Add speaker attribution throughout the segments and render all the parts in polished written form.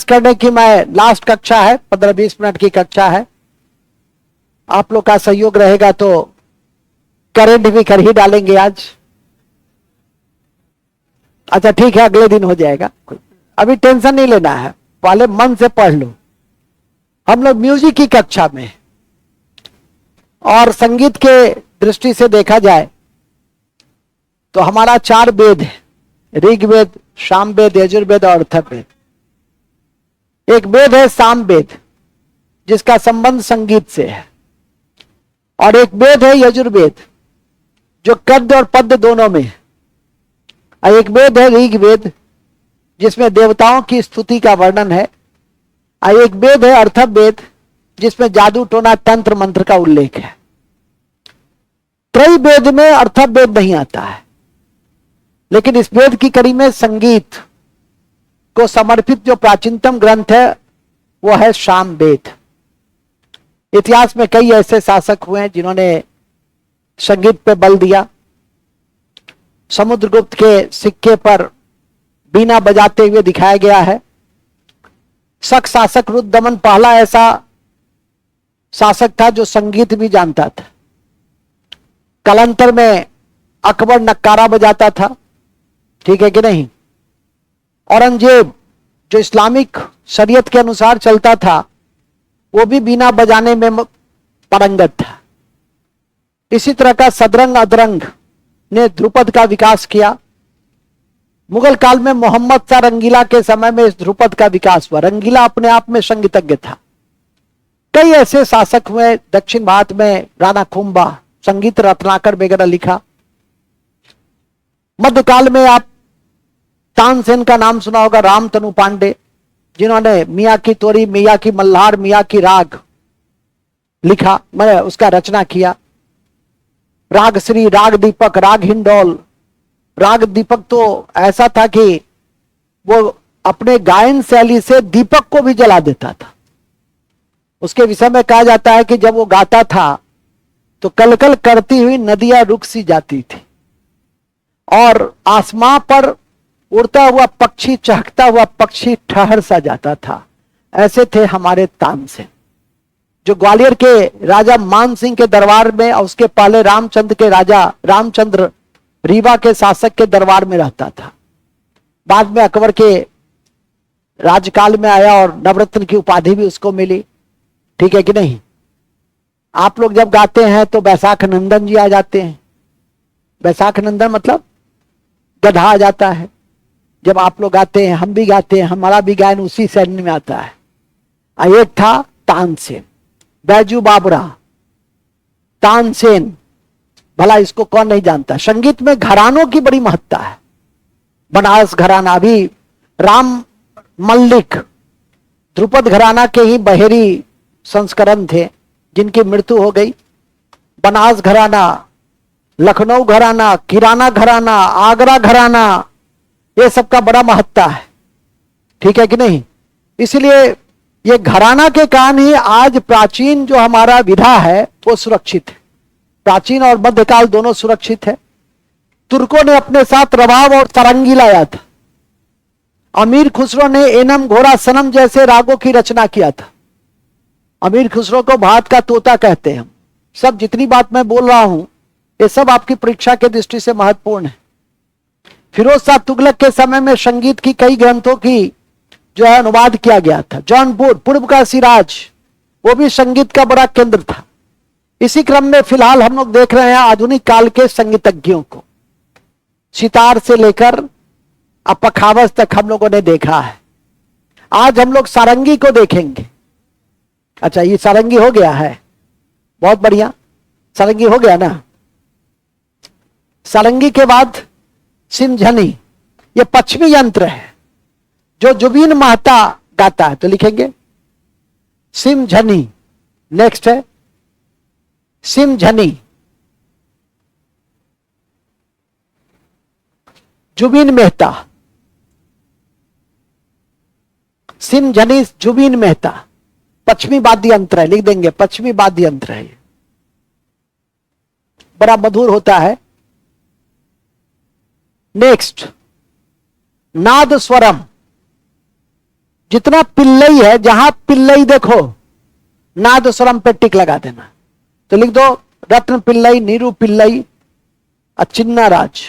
Speaker 1: करने की मैं लास्ट कक्षा है, 15-20 मिनट की कक्षा है। आप लोग का सहयोग रहेगा तो करेंट भी कर ही डालेंगे आज। अच्छा ठीक है, अगले दिन हो जाएगा, अभी टेंशन नहीं लेना है, पहले मन से पढ़ लो। हम लोग म्यूजिक की कक्षा में, और संगीत के दृष्टि से देखा जाए तो हमारा 4 वेद है, ऋग्वेद, सामवेद, यजुर्वेद और अथर्ववेद। एक वेद है सामवेद जिसका संबंध संगीत से है, और एक वेद है यजुर्वेद जो गद्य और पद्य दोनों में है, और एक वेद है ऋग्वेद जिसमें देवताओं की स्तुति का वर्णन है, और एक वेद है अथर्ववेद जिसमें जादू टोना तंत्र मंत्र का उल्लेख है। त्रय वेद में अथर्ववेद नहीं आता है, लेकिन इस वेद की कड़ी में संगीत को समर्पित जो प्राचीनतम ग्रंथ है वो है सामवेद। इतिहास में कई ऐसे शासक हुए हैं जिन्होंने संगीत पे बल दिया। समुद्रगुप्त के सिक्के पर बीना बजाते हुए दिखाया गया है। शक शासक रुद्रदमन पहला ऐसा शासक था जो संगीत भी जानता था। कालांतर में अकबर नक्कारा बजाता था, ठीक है कि नहीं। औरंगजेब जो इस्लामिक शरीयत के अनुसार चलता था वो भी बीना बजाने में पारंगत था। इसी तरह का सदरंग अदरंग ने ध्रुपद का विकास किया। मुगल काल में मोहम्मद शाह रंगीला के समय में इस ध्रुपद का विकास हुआ। रंगीला अपने आप में संगीतज्ञ था। कई ऐसे शासक हुए दक्षिण भारत में, राणा कुंभा, संगीत रत्नाकर वगैरह लिखा। मध्यकाल में आप तानसेन का नाम सुना होगा, रामतनु पांडे, जिन्होंने मियाँ की तोरी, मियाँ की मल्हार, मियाँ की राग लिखा, मैंने उसका रचना किया। राग श्री, राग दीपक, राग हिंडोल। राग दीपक तो ऐसा था कि वो अपने गायन शैली से दीपक को भी जला देता था। उसके विषय में कहा जाता है कि जब वो गाता था तो कलकल करती हुई नदियां रुक सी जाती थी, और आसमां पर उड़ता हुआ पक्षी, चहकता हुआ पक्षी ठहर सा जाता था। ऐसे थे हमारे तानसेन, जो ग्वालियर के राजा मान सिंह के दरबार में, और उसके पहले रामचंद्र के राजा रामचंद्र रीवा के शासक के दरबार में रहता था। बाद में अकबर के राजकाल में आया और नवरत्न की उपाधि भी उसको मिली, ठीक है कि नहीं। आप लोग जब गाते हैं तो बैसाख नंदन जी आ जाते हैं। बैसाख नंदन मतलब गधा आ जाता है। जब आप लोग गाते हैं, हम भी गाते हैं, हमारा भी गायन उसी श्रेणी में आता है। एक था तानसेन, बैजू बाबरा, तानसेन, भला इसको कौन नहीं जानता। संगीत में घरानों की बड़ी महत्ता है। बनारस घराना भी, राम मल्लिक ध्रुपद घराना के ही बहेरी संस्करण थे जिनकी मृत्यु हो गई। बनारस घराना, लखनऊ घराना, किराना घराना, आगरा घराना, ये सबका बड़ा महत्ता है, ठीक है कि नहीं। इसलिए ये घराना के कारण ही आज प्राचीन जो हमारा विधा है वो सुरक्षित है। प्राचीन और मध्यकाल दोनों सुरक्षित है। तुर्कों ने अपने साथ रबाब और सारंगी लाया था। अमीर खुसरो ने एनम, घोड़ा, सनम जैसे रागों की रचना किया था। अमीर खुसरो को भारत का तोता कहते हैं। सब जितनी बात मैं बोल रहा हूं ये सब आपकी परीक्षा के दृष्टि से महत्वपूर्ण है। फिरोज शाह तुगलक के समय में संगीत की कई ग्रंथों की जो है अनुवाद किया गया था। जौनपुर, पूर्व का सिराज, वो भी संगीत का बड़ा केंद्र था। इसी क्रम में फिलहाल हम लोग देख रहे हैं आधुनिक काल के संगीतज्ञों को। सितार से लेकर अब पखावज तक हम लोगों ने देखा है। आज हम लोग सारंगी को देखेंगे। अच्छा, ये सारंगी हो गया है, बहुत बढ़िया, सारंगी हो गया ना। सारंगी के बाद सिमझनी, ये पश्चिमी यंत्र है जो जुबीन महता गाता है, तो लिखेंगे सिमझनी। नेक्स्ट है सिमझनी, जुबीन मेहता। सिमझनी जुबीन मेहता पश्चिमी वाद्य यंत्र है, लिख देंगे पश्चिमी वाद्य यंत्र है। बड़ा मधुर होता है। नेक्स्ट नाद स्वरम, जितना पिल्लई है, जहां पिल्लई देखो नाद स्वरम पे टिक लगा देना। तो लिख दो रत्न पिल्लई, नीरू पिल्लई, चिन्ना राज।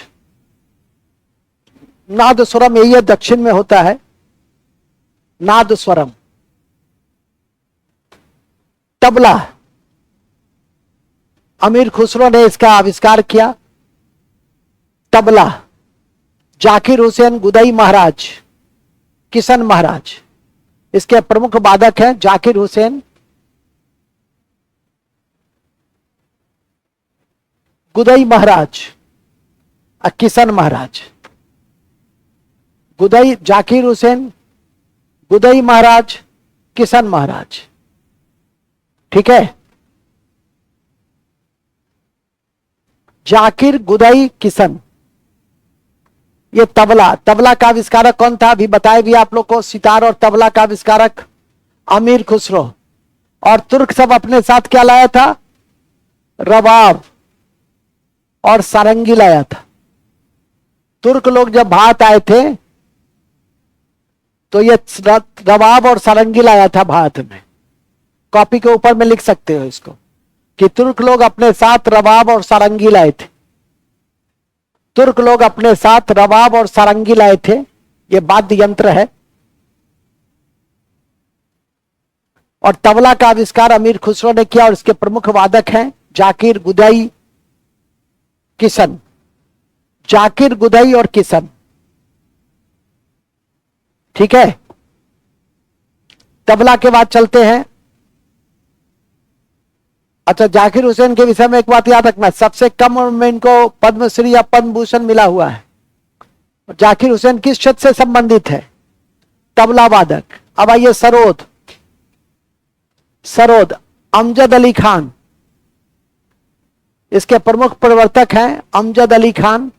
Speaker 1: नाद स्वरम यही है, दक्षिण में होता है नाद स्वरम। तबला अमीर खुसरो ने इसका आविष्कार किया। तबला जाकिर हुसैन, गुदई महाराज, किशन महाराज इसके प्रमुख वादक हैं। जाकिर हुसैन, गुदई महाराज और किशन महाराज। गुदई, जाकिर हुसैन, गुदई महाराज, किशन महाराज। ठीक है, जाकिर, गुदई, किशन, ये तबला। तबला का आविष्कारक कौन था अभी बताए भी आप लोग को। सितार और तबला का आविष्कारक अमीर खुसरो। और तुर्क सब अपने साथ क्या लाया था? रबाब और सारंगी लाया था। तुर्क लोग जब भारत आए थे तो ये रबाब और सारंगी लाया था भारत में। कॉपी के ऊपर में लिख सकते हो इसको कि तुर्क लोग अपने साथ रबाब और सारंगी लाए थे। तुर्क लोग अपने साथ रबाब और सारंगी लाए थे। ये वाद्य यंत्र है। और तबला का आविष्कार अमीर खुसरो ने किया और इसके प्रमुख वादक हैं जाकिर, गुदई, किशन। जाकिर, गुदई और किशन। ठीक है, तबला के बाद चलते हैं। अच्छा, जाकिर हुसैन के विषय में एक बात याद रखना, सबसे कम उम्र में इनको पद्मश्री या पद्म भूषण मिला हुआ है। जाकिर हुसैन किस क्षेत्र से संबंधित है? तबला वादक। अब आइए सरोद। सरोद अमजद अली खान इसके प्रमुख प्रवर्तक हैं। अमजद अली खान।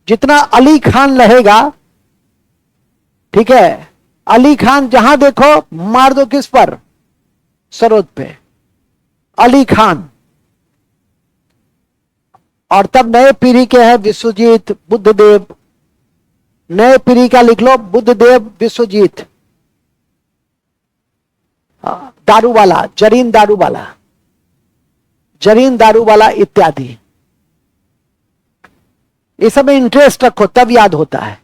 Speaker 1: जितना अली खान रहेगा, ठीक है, अली खान जहां देखो मार दो किस पर? सरोद पे। अली खान। और तब नए पीढ़ी के हैं विश्वजीत, बुद्धदेव। नए पीढ़ी का लिख लो, बुद्धदेव, विश्वजीत, दारूवाला, जरीन दारूवाला, जरीन दारूवाला इत्यादि। इस सब में इंटरेस्ट रखो तब याद होता है।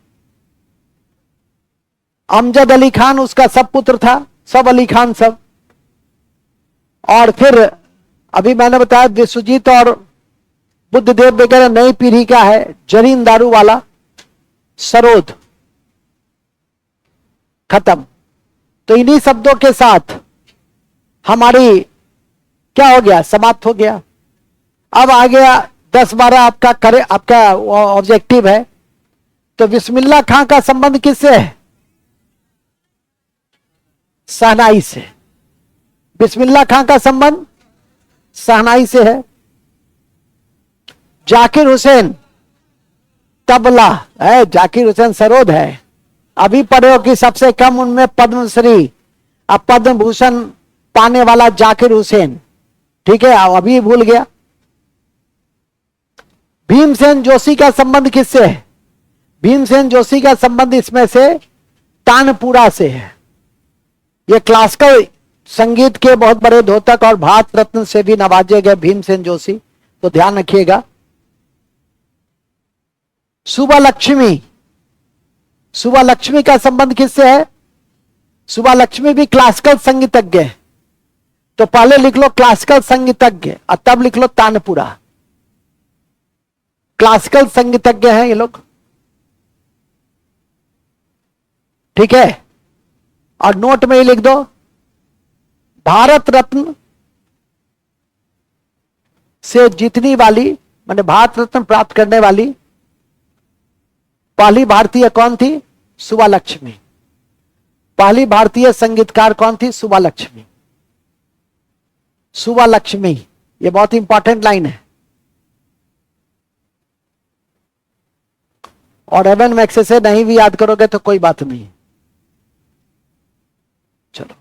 Speaker 1: अमजद अली खान उसका सब पुत्र था, सब अली खान सब। और फिर अभी मैंने बताया विश्वजीत और बुद्धदेव वगैरह नई पीढ़ी का है। जरीन दारूवाला, सरोद, खत्म। तो इन्हीं शब्दों के साथ हमारी क्या हो गया? समाप्त हो गया। अब आ गया 10-12 आपका ऑब्जेक्टिव है। तो बिस्मिल्लाह खां का संबंध किससे है? शहनाई से। बिस्मिल्लाह खां का संबंध शहनाई से है। जाकिर हुसैन तबला है, जाकिर हुसैन सरोद है। अभी पढ़े हो कि सबसे कम उनमें पद्मश्री अब पद्म भूषण पाने वाला जाकिर हुसैन। ठीक है, अभी भूल गया। भीमसेन जोशी का संबंध किससे है? भीमसेन जोशी का संबंध इसमें से तानपुरा से है। ये क्लासिकल संगीत के बहुत बड़े धोतक और भारत रत्न से भी नवाजे गए भीमसेन जोशी, तो ध्यान रखिएगा। सुबा लक्ष्मी, सुबा लक्ष्मी का संबंध किससे है? सुबा लक्ष्मी भी क्लासिकल संगीतज्ञ है। तो पहले लिख लो क्लासिकल संगीतज्ञ और तब लिख लो तानपुरा। क्लासिकल संगीतज्ञ हैं ये लोग। ठीक है, और नोट में ही लिख दो भारत रत्न से जीतने वाली, माने भारत रत्न प्राप्त करने वाली पहली भारतीय कौन थी? सुबा लक्ष्मी। पहली भारतीय संगीतकार कौन थी? सुबा लक्ष्मी। सुबा लक्ष्मी, ये बहुत इंपॉर्टेंट लाइन है। और एवन मैक्से से नहीं भी याद करोगे तो कोई बात नहीं। चलो,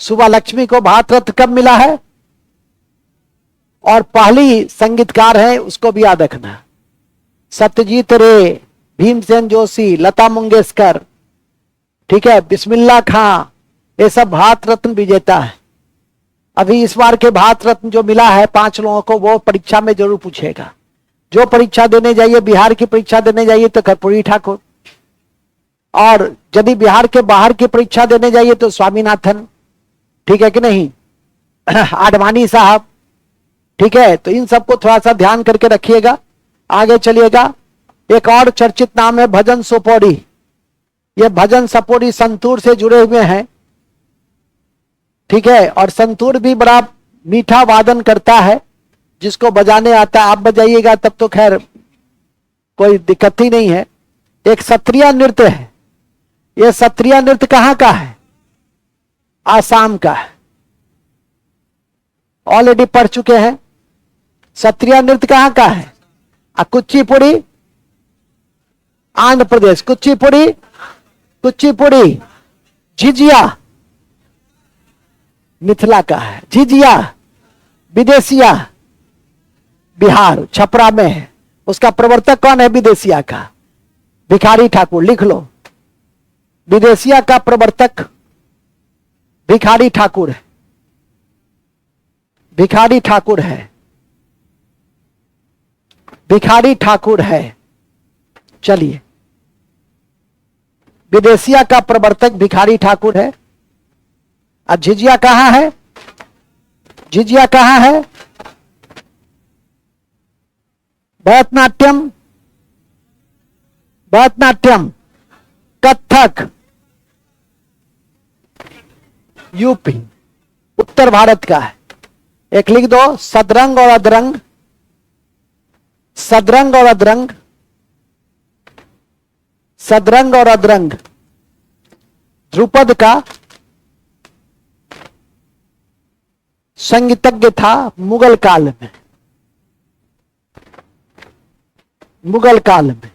Speaker 1: सुबा लक्ष्मी को भारत रत्न कब मिला है? और पहली संगीतकार है उसको भी याद रखना। सत्यजीत रे, भीमसेन जोशी, लता मंगेशकर, ठीक है, बिस्मिल्लाह खां, ये सब भारत रत्न विजेता है। अभी इस बार के भारत रत्न जो मिला है 5 लोगों को, वो परीक्षा में जरूर पूछेगा। जो परीक्षा देने जाइए, बिहार की परीक्षा देने जाइए तो कर्पूरी ठाकुर, और यदि बिहार के बाहर की परीक्षा देने जाइए तो स्वामीनाथन, ठीक है कि नहीं, आडवाणी साहब, ठीक है। तो इन सबको थोड़ा सा ध्यान करके रखिएगा। आगे चलिएगा। एक और चर्चित नाम है भजन सोपोरी। ये भजन सपोरी संतूर से जुड़े हुए हैं, ठीक है। और संतूर भी बड़ा मीठा वादन करता है, जिसको बजाने आता है। आप बजाइएगा तब तो खैर कोई दिक्कत ही नहीं है। एक सत्रिया नृत्य है। ये सत्रिया नृत्य कहां का है? आसाम का है। ऑलरेडी पढ़ चुके हैं। सत्रिया नृत्य कहां का है? कुचिपुड़ी आंध्र प्रदेश, कुचिपुड़ी झिझिया मिथिला का है, झिझिया विदेशिया बिहार छपरा में है। उसका प्रवर्तक कौन है विदेशिया का? भिखारी ठाकुर। लिख लो, विदेशिया का प्रवर्तक भिखारी ठाकुर है, भिखारी ठाकुर है, भिखारी ठाकुर है। चलिए, विदेशिया का प्रवर्तक भिखारी ठाकुर है। और झिझिया कहां है? झिझिया कहां है? भरतनाट्यम, भरतनाट्यम, कथक यूपी, उत्तर भारत का है। एक लिख दो, सदरंग और अदरंग, सदरंग और अदरंग, सदरंग और अदरंग ध्रुपद का संगीतज्ञ था मुगल काल में, मुगल काल में।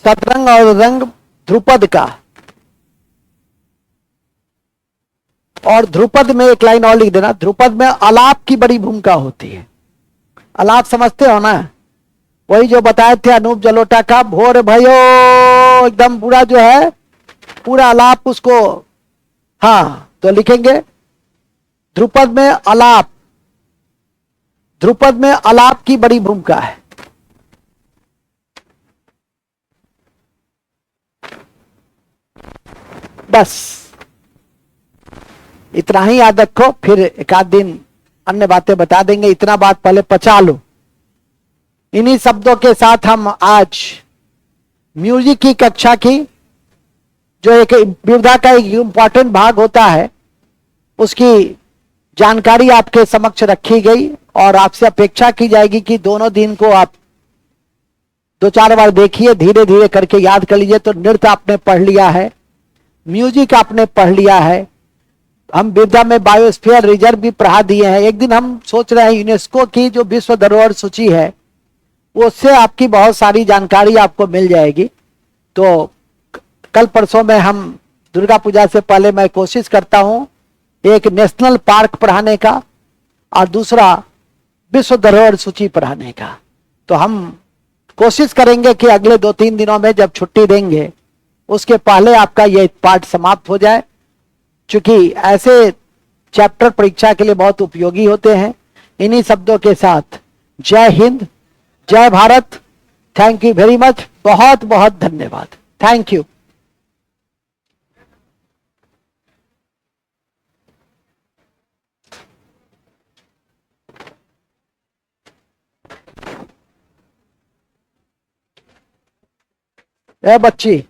Speaker 1: सतरंग और रंग ध्रुपद का। और ध्रुपद में एक लाइन और लिख देना, ध्रुपद में आलाप की बड़ी भूमिका होती है। आलाप समझते हो ना? वही जो बताए थे अनूप जलोटा का, भोर भयो, एकदम पूरा जो है पूरा आलाप उसको। हाँ, तो लिखेंगे ध्रुपद में आलाप, ध्रुपद में आलाप की बड़ी भूमिका है। बस इतना ही याद रखो, फिर एक आध दिन अन्य बातें बता देंगे। इतना बात पहले पचा लो। इन्हीं शब्दों के साथ हम आज म्यूजिक की कक्षा की, जो एक विविधा का एक इंपॉर्टेंट भाग होता है, उसकी जानकारी आपके समक्ष रखी गई। और आपसे अपेक्षा की जाएगी कि दोनों दिन को आप 2-4 बार देखिए, धीरे धीरे करके याद कर लीजिए। तो नृत्य आपने पढ़ लिया है, म्यूजिक आपने पढ़ लिया है, हम विद्या में बायोस्फीयर रिजर्व भी पढ़ा दिए हैं। एक दिन हम सोच रहे हैं यूनेस्को की जो विश्व धरोहर सूची है, उससे आपकी बहुत सारी जानकारी आपको मिल जाएगी। तो कल परसों में हम दुर्गा पूजा से पहले मैं कोशिश करता हूं एक नेशनल पार्क पढ़ाने का और दूसरा विश्व धरोहर सूची पढ़ाने का। तो हम कोशिश करेंगे कि अगले 2-3 दिनों में जब छुट्टी देंगे उसके पहले आपका ये पाठ समाप्त हो जाए, क्योंकि ऐसे चैप्टर परीक्षा के लिए बहुत उपयोगी होते हैं। इन्हीं शब्दों के साथ जय हिंद, जय Bharat. Thank you very much, बहुत बहुत धन्यवाद। Thank you. ए बच्ची।